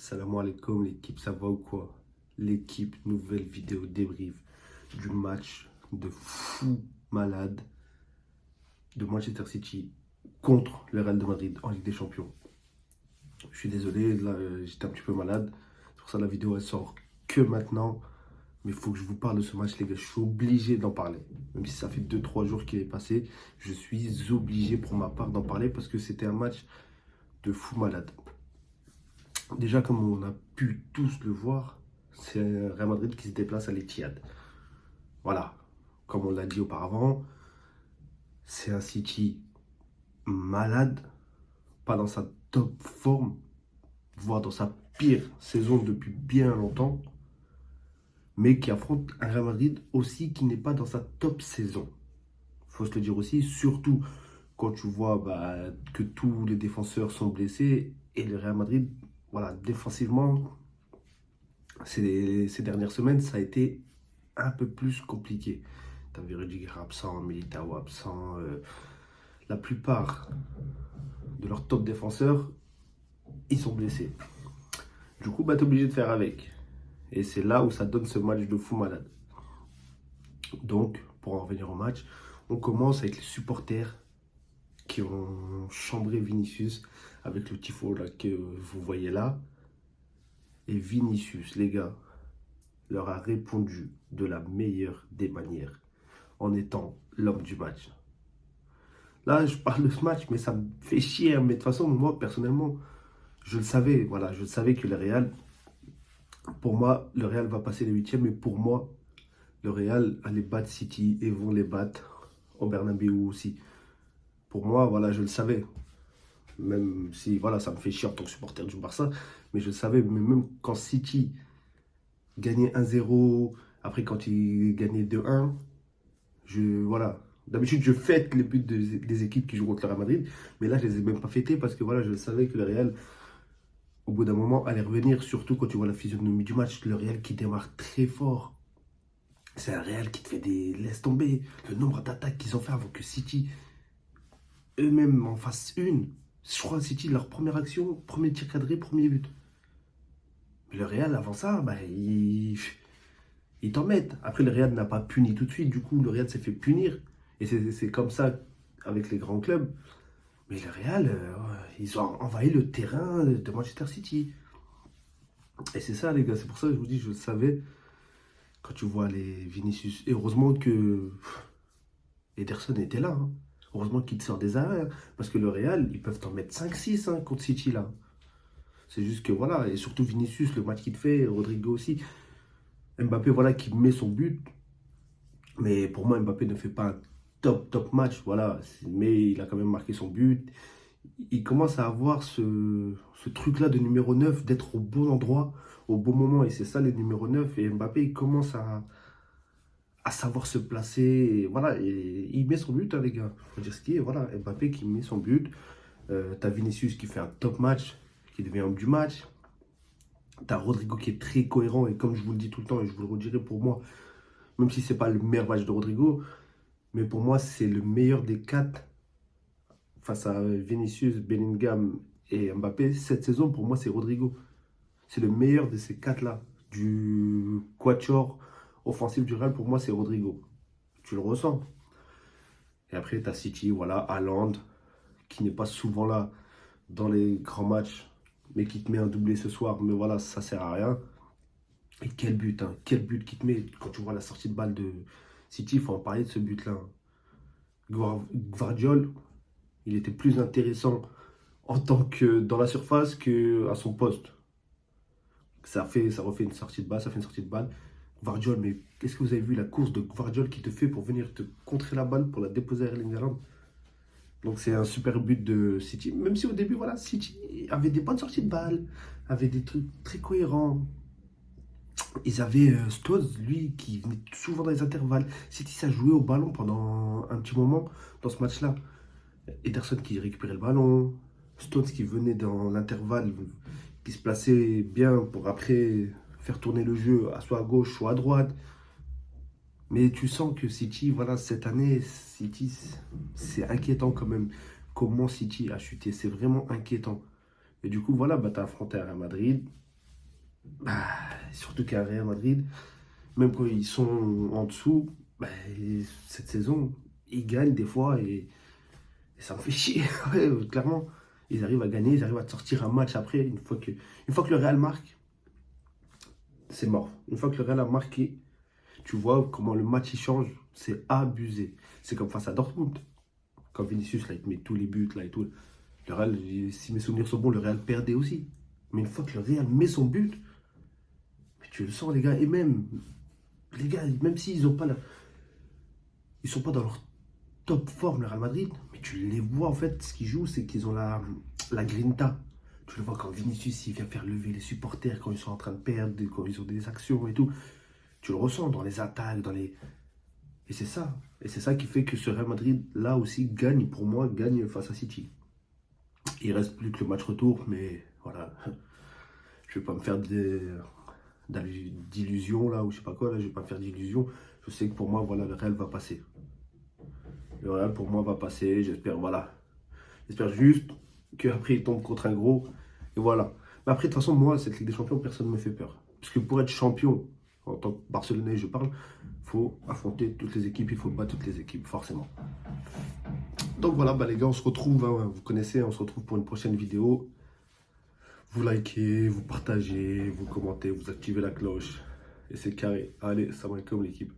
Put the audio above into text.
Salam alaikum, l'équipe, ça va ou quoi? L'équipe, nouvelle vidéo débrief du match de fou malade de Manchester City contre le Real de Madrid en Ligue des Champions. Je suis désolé, là j'étais un petit peu malade, c'est pour ça que la vidéo elle sort que maintenant. Mais il faut que je vous parle de ce match, les gars. Je suis obligé d'en parler. Même si ça fait 2 3 jours qu'il est passé, je suis obligé pour ma part d'en parler parce que c'était un match de fou malade. Déjà, comme on a pu tous le voir, c'est Real Madrid qui se déplace à l'Etihad. Voilà, comme on l'a dit auparavant, c'est un City malade, pas dans sa top forme, voire dans sa pire saison depuis bien longtemps, mais qui affronte un Real Madrid aussi qui n'est pas dans sa top saison. Faut se le dire aussi, surtout quand tu vois que tous les défenseurs sont blessés et le Real Madrid, voilà, défensivement, ces dernières semaines, ça a été un peu plus compliqué. Tu avais Rudiger absent, Militao absent. La plupart de leurs top défenseurs, ils sont blessés. Du coup, tu es obligé de faire avec. Et c'est là où ça donne ce match de fou malade. Donc, pour en revenir au match, on commence avec les supporters qui ont chambré Vinicius avec le tifo là, que vous voyez là. Et Vinicius, les gars, leur a répondu de la meilleure des manières en étant l'homme du match. Là, je parle de ce match, mais ça me fait chier. Mais de toute façon, moi, personnellement, je le savais. Voilà, je le savais que le Real, pour moi, le Real va passer les huitièmes. Mais pour moi, le Real allait battre City et vont les battre au Bernabéu aussi. Pour moi, voilà, je le savais. Même si, voilà, ça me fait chier en tant que supporter du Barça. Mais je le savais. Mais même quand City gagnait 1-0, après quand il gagnait 2-1, voilà. D'habitude, je fête les buts des équipes qui jouent contre le Real Madrid, mais là, je les ai même pas fêtés parce que voilà, je savais que le Real, au bout d'un moment, allait revenir, surtout quand tu vois la physionomie du match. Le Real qui démarre très fort. C'est un Real qui te fait des. Laisse tomber le nombre d'attaques qu'ils ont fait avant que City eux-mêmes en fassent une. Je crois que City, leur première action, premier tir cadré, premier but. Mais le Real, avant ça, ils t'en mettent. Après, le Real n'a pas puni tout de suite. Du coup, le Real s'est fait punir. Et c'est comme ça avec les grands clubs. Mais le Real, ils ont envahi le terrain de Manchester City. Et c'est ça, les gars. C'est pour ça que je vous dis, je le savais. Quand tu vois les Vinicius. Et heureusement que Ederson était là. Hein. Heureusement qu'il te sort des arrêts. Hein. Parce que le Real, ils peuvent t'en mettre 5-6 hein, contre City, là. C'est juste que voilà. Et surtout Vinicius, le match qu'il te fait. Rodrigo aussi. Mbappé, voilà, qui met son but. Mais pour moi, Mbappé ne fait pas un top match. Voilà. Mais il a quand même marqué son but. Il commence à avoir ce truc-là de numéro 9 d'être au bon endroit, au bon moment. Et c'est ça, les numéros 9. Et Mbappé, il commence à savoir se placer. Et voilà, et il met son but, hein, les gars. Faut dire ce qui est. Voilà, Mbappé qui met son but. T'as Vinicius qui fait un top match, qui devient homme du match. T'as Rodrigo qui est très cohérent. Et comme je vous le dis tout le temps, et je vous le redirai pour moi, même si c'est pas le meilleur match de Rodrigo, mais pour moi, c'est le meilleur des quatre face à Vinicius, Bellingham et Mbappé. Cette saison, pour moi, c'est Rodrigo. C'est le meilleur de ces quatre-là. Du quatuor offensif du Real, pour moi, c'est Rodrigo. Tu le ressens. Et après, tu as City, voilà, Haaland, qui n'est pas souvent là dans les grands matchs, mais qui te met un doublé ce soir. Mais voilà, ça sert à rien. Et quel but qui te met quand tu vois la sortie de balle de City, il faut en parler de ce but-là. Gvardiol, il était plus intéressant en tant que dans la surface qu'à son poste. Ça refait une sortie de balle, ça fait une sortie de balle. Gvardiol, mais qu'est-ce que vous avez vu la course de Gvardiol qui te fait pour venir te contrer la balle pour la déposer à Erling Haaland. Donc c'est un super but de City. Même si au début, voilà, City avait des bonnes sorties de balle, avait des trucs très cohérents. Ils avaient Stones, lui, qui venait souvent dans les intervalles. City, ça jouait au ballon pendant un petit moment dans ce match-là. Ederson qui récupérait le ballon, Stones qui venait dans l'intervalle, qui se plaçait bien pour après faire tourner le jeu soit à gauche, soit à droite. Mais tu sens que City, voilà, cette année, City, c'est inquiétant quand même. Comment City a chuté, c'est vraiment inquiétant. Et du coup, voilà, tu as affronté Real Madrid. Bah, surtout qu'à Real Madrid, même quand ils sont en dessous, bah, cette saison, ils gagnent des fois et ça me fait chier. Ouais, clairement, ils arrivent à gagner, ils arrivent à te sortir un match après. Une fois que le Real marque, c'est mort. Une fois que le Real a marqué, tu vois comment le match il change, c'est abusé. C'est comme face à Dortmund. Quand Vinicius là, il te met tous les buts là et tout. Le Real, si mes souvenirs sont bons, le Real perdait aussi. Mais une fois que le Real met son but, mais tu le sens les gars. Et même, les gars, même s'ils ont pas ils sont pas dans leur top forme, le Real Madrid, mais tu les vois en fait, ce qu'ils jouent, c'est qu'ils ont la grinta. Tu le vois quand Vinicius il vient faire lever les supporters quand ils sont en train de perdre, quand ils ont des actions et tout. Tu le ressens dans les attaques, dans les. Et c'est ça. Et c'est ça qui fait que ce Real Madrid, là aussi, gagne, pour moi, gagne face à City. Il reste plus que le match retour, mais voilà. Je vais pas me faire d'illusions là, ou je sais pas quoi, là, je vais pas me faire d'illusions. Je sais que pour moi, voilà, le Real va passer. Le Real, pour moi, va passer. J'espère, voilà. J'espère juste qu'après, il tombe contre un gros. Et voilà. Mais après, de toute façon, moi, cette Ligue des Champions, personne ne me fait peur. Parce que pour être champion, en tant que Barcelonais, je parle, il faut affronter toutes les équipes, il faut battre toutes les équipes, forcément. Donc voilà, bah les gars, on se retrouve, hein, vous connaissez, on se retrouve pour une prochaine vidéo. Vous likez, vous partagez, vous commentez, vous activez la cloche. Et c'est carré. Allez, salam alaikum l'équipe.